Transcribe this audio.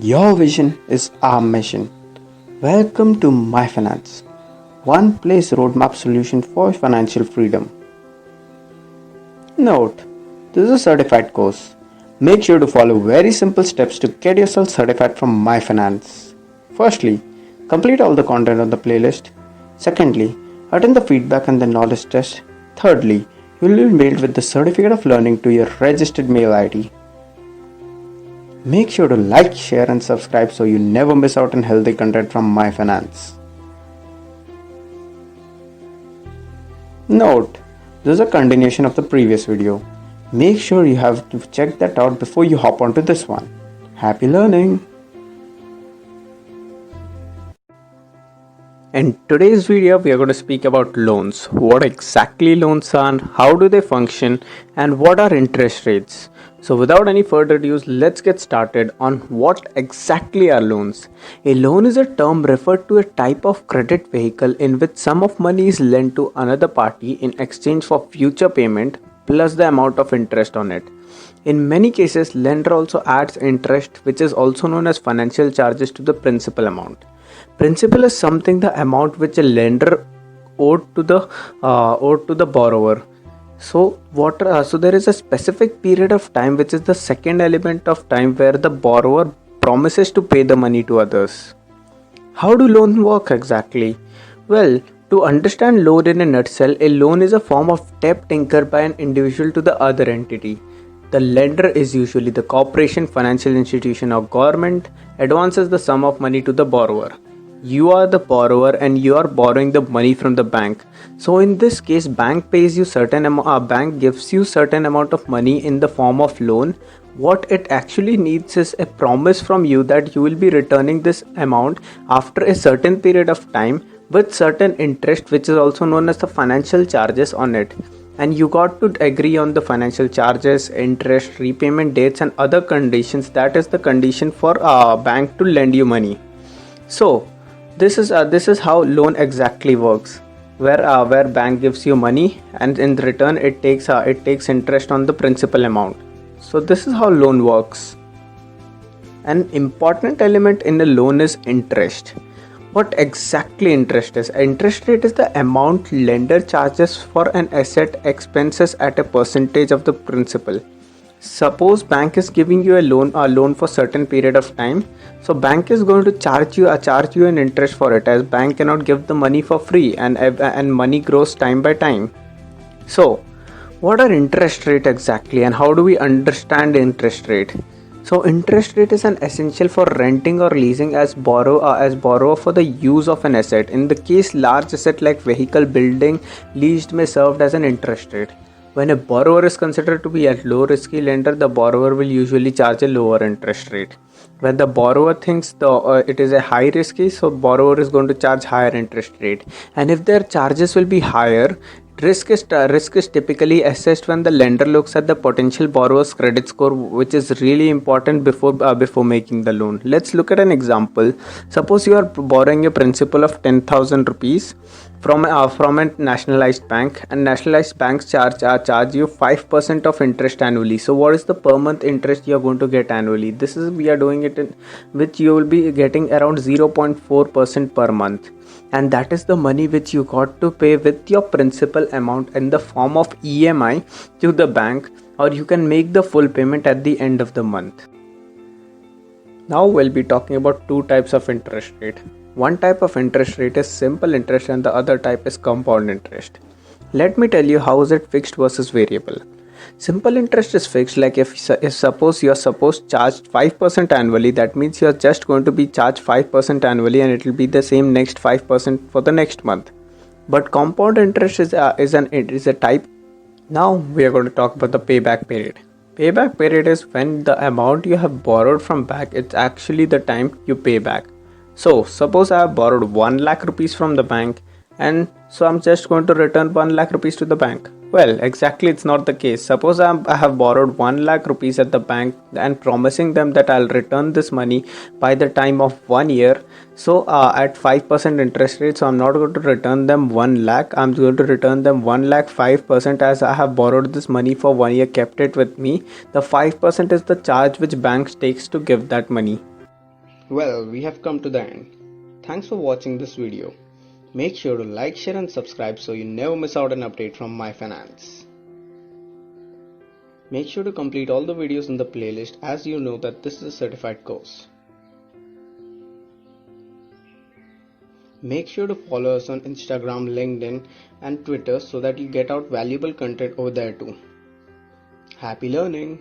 Your vision is our mission. Welcome to myfinance, one place roadmap solution for financial freedom. Note, this is a certified course. Make sure to follow very simple steps to get yourself certified from myfinance. Firstly, complete all the content on the playlist. Secondly, attend the feedback and the knowledge test. Thirdly, you will be mailed with the certificate of learning to your registered mail ID. Make sure to like, share and subscribe so you never miss out on healthy content from myfinance. Note, this is a continuation of the previous video. Make sure you have to check that out before you hop onto this one. Happy learning! In today's video, we are going to speak about loans. What exactly loans are, how do they function, and what are interest rates. So without any further ado, let's get started on what exactly are loans. A loan is a term referred to a type of credit vehicle in which sum of money is lent to another party in exchange for future payment plus the amount of interest on it. In many cases, lender also adds interest, which is also known as financial charges, to the principal amount. Principal is something the amount which a lender owed to the borrower. So there is a specific period of time, which is the second element of time, where the borrower promises to pay the money to others. How do loans work exactly? Well, to understand loan in a nutshell, a loan is a form of debt incurred by an individual to the other entity. The lender is usually the corporation, financial institution or government, advances the sum of money to the borrower. You are the borrower and you are borrowing the money from the bank. So in this case, bank gives you certain amount of money in the form of loan. What it actually needs is a promise from you that you will be returning this amount after a certain period of time with certain interest, which is also known as the financial charges on it. And you got to agree on the financial charges, interest, repayment dates and other conditions. That is the condition for a bank to lend you money. So this is how loan exactly works, where bank gives you money and in return it takes interest on the principal amount. So this is how loan works. An important element in a loan is interest. What exactly interest is? Interest rate is the amount lender charges for an asset expenses at a percentage of the principal. Suppose bank is giving you a loan for certain period of time. So bank is going to charge you an interest for it, as bank cannot give the money for free, and money grows time by time. So what are interest rate exactly, and how do we understand interest rate? So interest rate is an essential for renting or leasing as borrower for the use of an asset. In the case large asset like vehicle, building leased may serve as an interest rate. When a borrower is considered to be a low risky lender, the borrower will usually charge a lower interest rate. When the borrower thinks it is a high risky, so borrower is going to charge higher interest rate. And if their charges will be higher, risk is typically assessed when the lender looks at the potential borrower's credit score, which is really important before making the loan. Let's look at an example. Suppose you are borrowing a principal of 10,000 rupees from a nationalized bank, and nationalized banks charge you 5% of interest annually. So what is the per month interest you are going to get annually? We are doing it in which you will be getting around 0.4% per month. And that is the money which you got to pay with your principal amount in the form of EMI to the bank, or you can make the full payment at the end of the month. Now we'll be talking about two types of interest rate. One type of interest rate is simple interest and the other type is compound interest. Let me tell you how is it fixed versus variable. Simple interest is fixed, like if suppose you are supposed charged 5% annually, that means you are just going to be charged 5% annually and it will be the same next 5% for the next month. But compound interest is a type. Now we are going to talk about the payback period. Payback period is when the amount you have borrowed from bank, it's actually the time you pay back. So suppose I have borrowed 1 lakh rupees from the bank, and so I'm just going to return 1 lakh rupees to the bank. Well, exactly it's not the case. Suppose I have borrowed 1 lakh rupees at the bank and promising them that I'll return this money by the time of 1 year. So at 5% interest rate, so I'm not going to return them 1 lakh. I'm going to return them 1 lakh 5%, as I have borrowed this money for 1 year, kept it with me. The 5% is the charge which banks takes to give that money. Well, we have come to the end. Thanks for watching this video. Make sure to like, share and subscribe so you never miss out an update from myfinance. Make sure to complete all the videos in the playlist as you know that this is a certified course. Make sure to follow us on Instagram, LinkedIn and Twitter so that you get out valuable content over there too. Happy learning!